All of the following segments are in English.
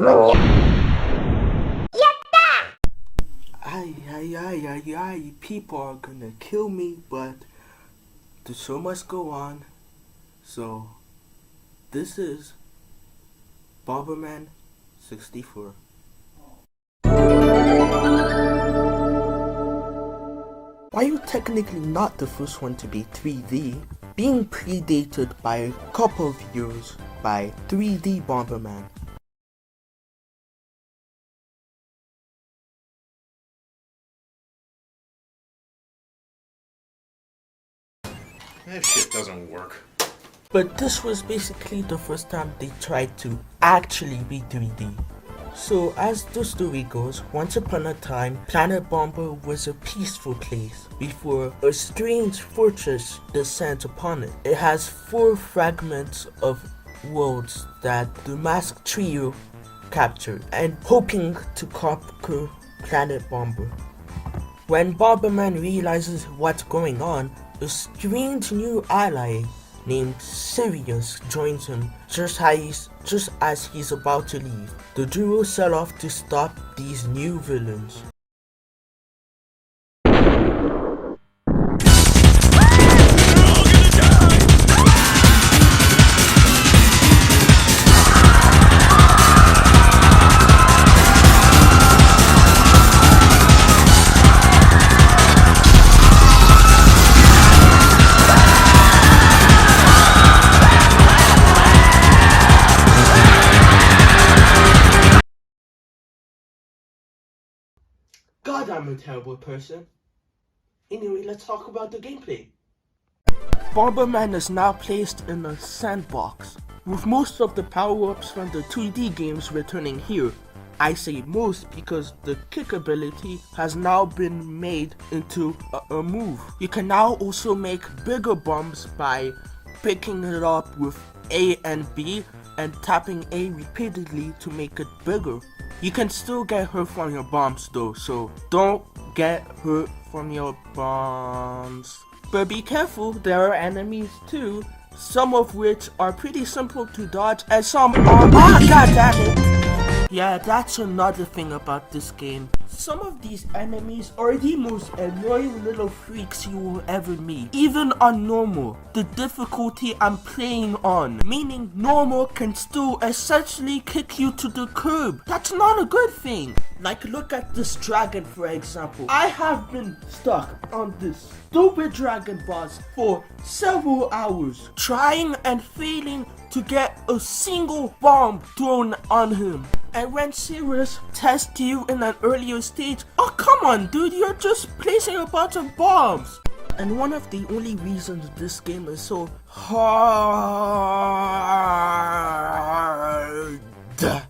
No. People are gonna kill me, but the show must go on. So, this is Bomberman 64. While technically not the first one to be 3D, being predated by a couple of years by 3D Bomberman. This shit doesn't work. But this was basically the first time they tried to actually be 3D. So as the story goes, once upon a time, Planet Bomber was a peaceful place before a strange fortress descends upon it. It has 4 fragments of worlds that the masked trio captured and hoping to conquer Planet Bomber. When Bomberman realizes what's going on, a strange new ally named Sirius joins him just as he's about to leave. The duo set off to stop these new villains. God, I'm a terrible person. Anyway, let's talk about the gameplay. Bomberman is now placed in a sandbox, with most of the power-ups from the 2D games returning here. I say most because the kick ability has now been made into a move. You can now also make bigger bombs by picking it up with A and B and tapping A repeatedly to make it bigger. You can still get hurt from your bombs though, so don't get hurt from your bombs. But be careful, there are enemies too, some of which are pretty simple to dodge and some are— God damn it! Yeah, that's another thing about this game. Some of these enemies are the most annoying little freaks you will ever meet. Even on normal, the difficulty I'm playing on, meaning normal can still essentially kick you to the curb. That's not a good thing. Like, look at this dragon for example. I have been stuck on this stupid dragon boss for several hours, trying and failing to get a single bomb thrown on him. And when Sirius tests you in an earlier stage, oh come on dude, you're just placing a bunch of bombs. And one of the only reasons this game is so hard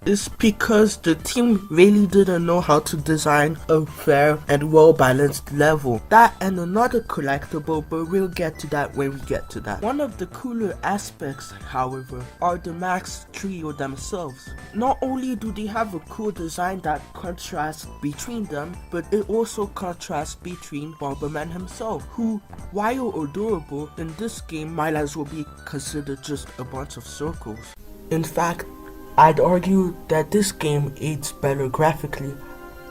is because the team really didn't know how to design a fair and well-balanced level. That and another collectible, but we'll get to that when we get to that. One of the cooler aspects, however, are the masked trio themselves. Not only do they have a cool design that contrasts between them, but it also contrasts between Bomberman himself, who, while adorable, in this game might as well be considered just a bunch of circles. In fact, I'd argue that this game aids better graphically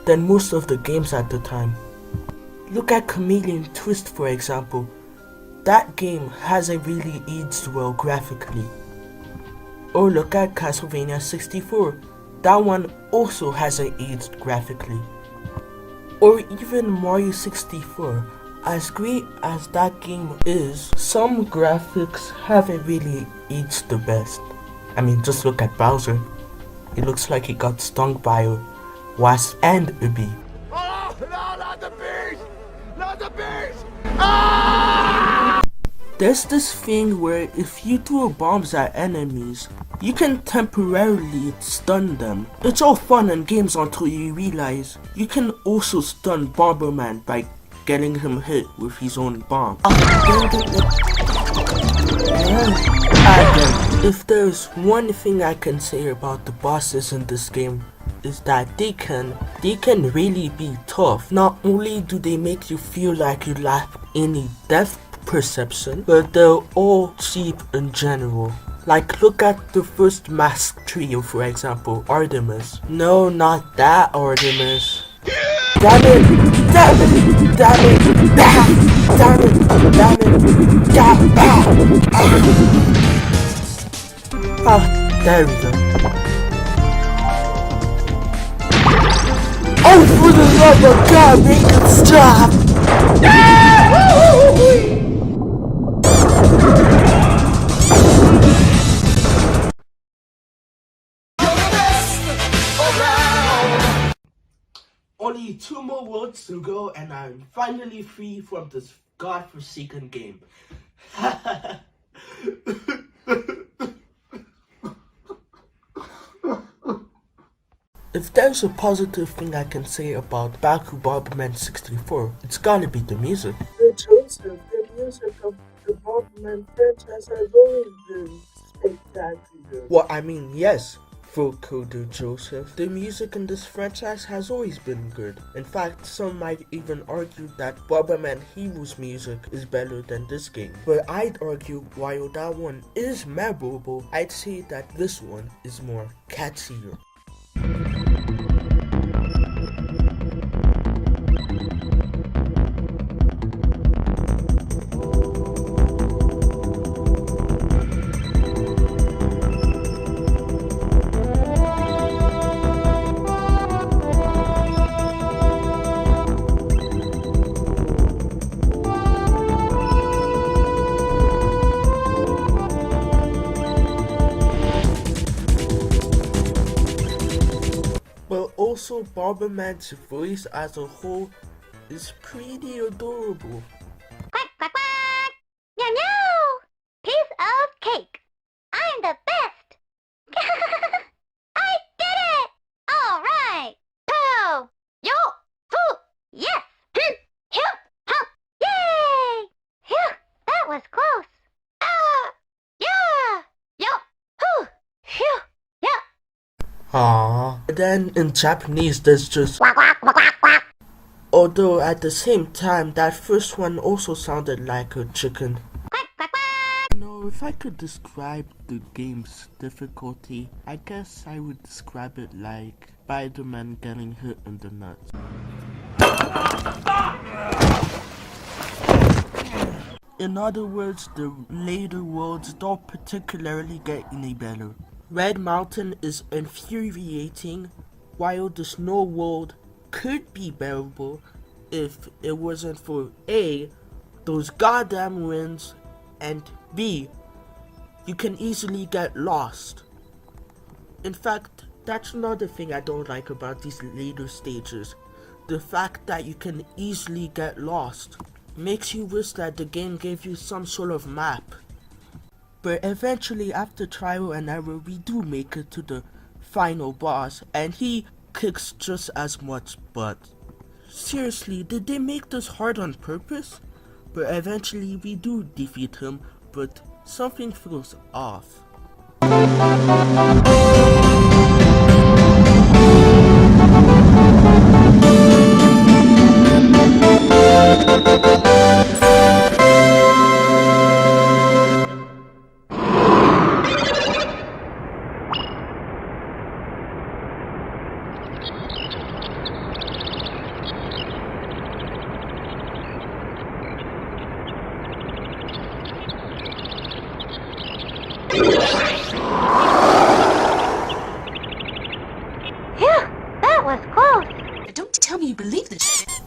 than most of the games at the time. Look at Chameleon Twist for example. That game hasn't really aged well graphically. Or look at Castlevania 64. That one also hasn't aged graphically. Or even Mario 64. As great as that game is, some graphics haven't really aged the best. I mean, just look at Bowser. It looks like he got stung by a wasp and a bee. Oh, no, not the bees! Not the bees! Ah! There's this thing where if you throw bombs at enemies, you can temporarily stun them. It's all fun and games until you realize you can also stun Bomberman by getting him hit with his own bomb. If there's one thing I can say about the bosses in this game, is that they can really be tough. Not only do they make you feel like you lack any depth perception, but they're all cheap in general. Like, look at the first mask trio, for example, Artemis. No, not that Artemis. Damn it! Damn it! Damn it! Damn it! Damn it! Damn it! Ah, there we go. Oh, for the love of God, make it stop! Only 2 more worlds to go and I'm finally free from this godforsaken game. If there's a positive thing I can say about Baku Bomberman 64, it's gotta be the music. Joseph, the music of the Bomberman franchise has always been spectacular. Well, I mean, yes, vocoder Joseph. The music in this franchise has always been good. In fact, some might even argue that Bomberman Heroes music is better than this game. But I'd argue while that one is memorable, I'd say that this one is more catchier. But also Bomberman's voice as a whole is pretty adorable. Quack, quack, quack! Meow, meow! Piece of cake! I'm the best! I did it! Alright! Pow! Yo! Hoo! Yes! Phew! Hump! Yay! Phew! That was close! Ah! Yeah! Yo! Hoo! Phew! Yeah! Aww. Then in Japanese there's just Quack, quack, quack, quack, quack! although at the same time that first one also sounded like a chicken. Quack, quack, quack! If I could describe the game's difficulty, I guess I would describe it like Spider-Man getting hit in the nuts. In other words, the later worlds don't particularly get any better. Red Mountain is infuriating, while the Snow World could be bearable if it wasn't for A, those goddamn winds, and B, you can easily get lost. In fact, that's another thing I don't like about these later stages. The fact that you can easily get lost makes you wish that the game gave you some sort of map. But eventually, after trial and error, we do make it to the final boss, and he kicks just as much butt. Seriously, did they make this hard on purpose? But eventually we do defeat him, but something feels off.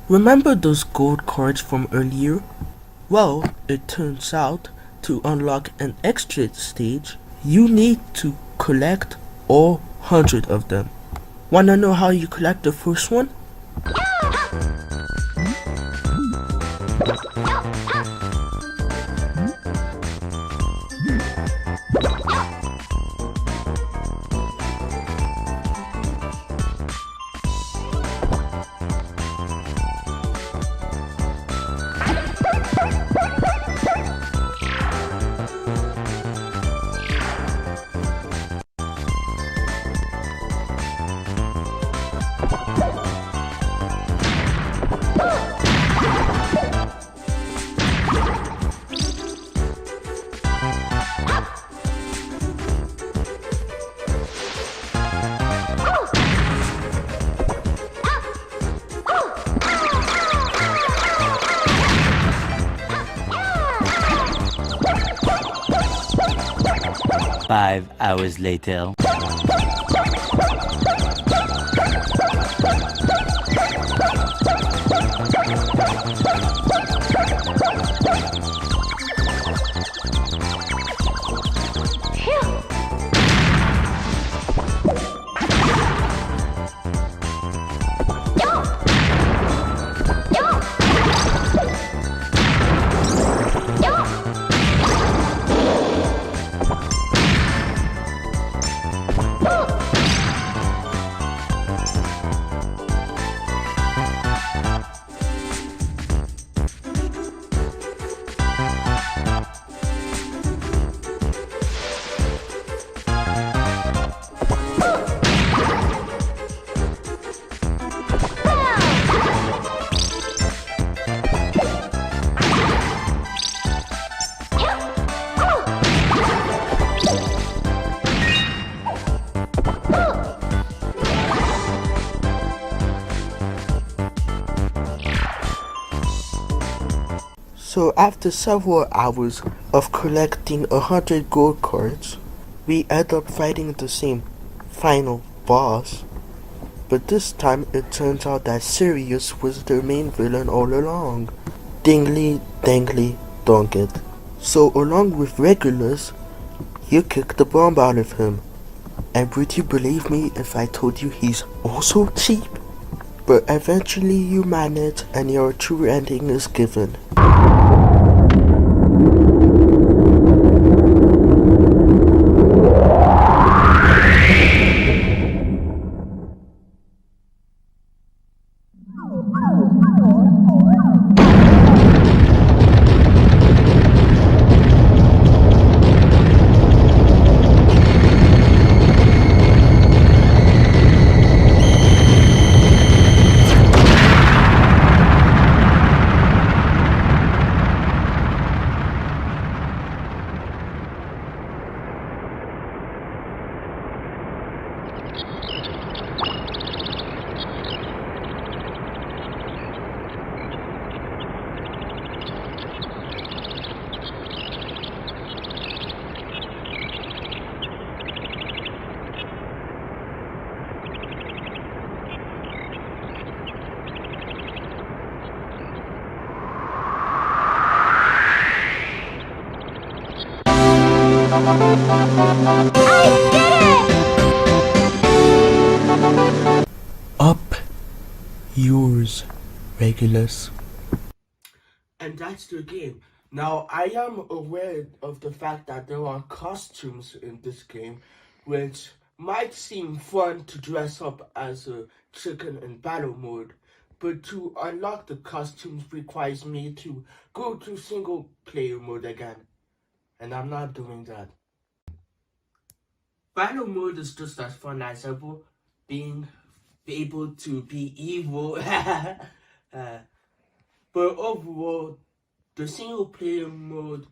Remember those gold cards from earlier? Well, it turns out, to unlock an extra stage, you need to collect all 100 of them. Wanna know how you collect the first one? 5 hours later. So after several hours of collecting 100 gold cards, we end up fighting the same final boss. But this time it turns out that Sirius was the main villain all along. Dingly, dangly, donk it. So along with Regulus, you kick the bomb out of him. And would you believe me if I told you he's also cheap? But eventually you manage and your true ending is given. Up yours, Regulus. And that's the game. Now, I am aware of the fact that there are costumes in this game, which might seem fun to dress up as a chicken in battle mode, but to unlock the costumes requires me to go to single player mode again, and I'm not doing that. Battle mode is just as fun as ever, being able to be evil, but overall, the single player mode,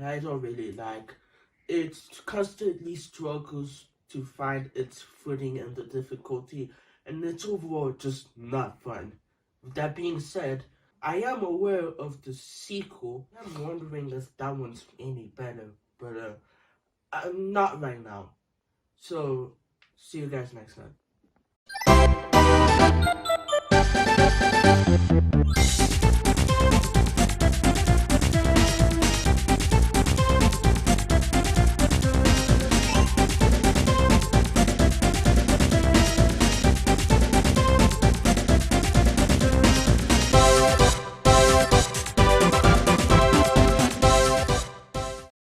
I don't really like. It constantly struggles to find its footing in the difficulty, and it's overall just not fun. With that being said, I am aware of the sequel. I'm wondering if that one's any better, but not right now. So, see you guys next time.